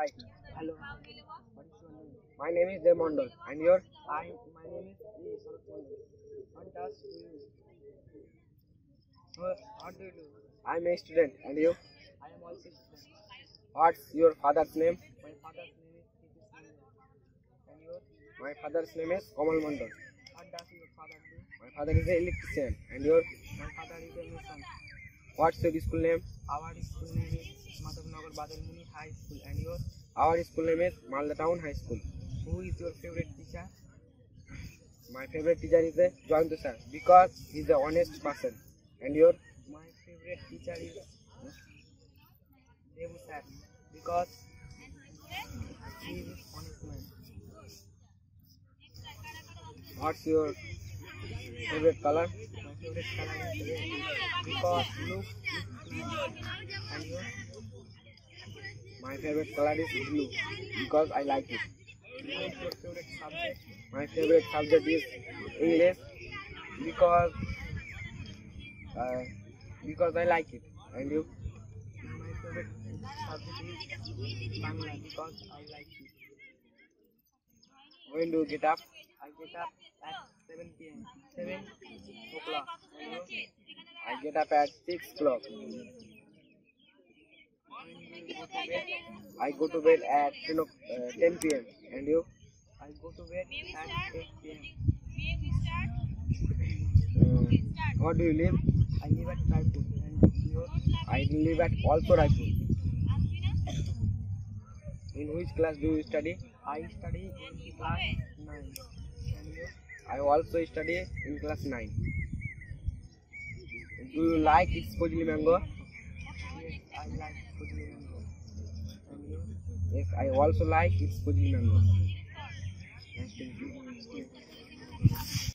Hi. Hello. What is your name? My name is Demondol. And your? My name is Sarat Mondal. What does you do? What do you do? I'm a student. And you? I am also student. What's your father's name? My father's name is Pritish Mondal. And yours? My father's name is Komal Mondol. What does your father do? My father is an electrician. And your? My father is a mason. What's your school name? Our school name is Madhavnagar Badalmuni High School. And yours? Our school name is Malda Town High School. Who is your favorite teacher? My favorite teacher is Joyantu sir because he's an honest person. And your? My favorite teacher is Devu sir because he is honest man. What's your favorite color? My favorite color is red because blue is green. And yours? My favorite color is blue because I like it. What is your favorite subject? My favorite subject is English because I like it. And you? My favorite subject is Bangla because I like it. When do you get up? I get up at 7 p.m. 7 o'clock. And you? I get up at 6 o'clock. When do you go to bed? I go to bed at 10 p.m. And you? I go to bed at 8 p.m. What do you live? I live at Raipur. And yours? I live at also Raipur. In which class do you study? I study in class 9. And yours? I also study in class 9. Do you like Fojli mango? Yes, I like Fujli mango. And you? Yes, I also like Fojli mango. Nice to meet you.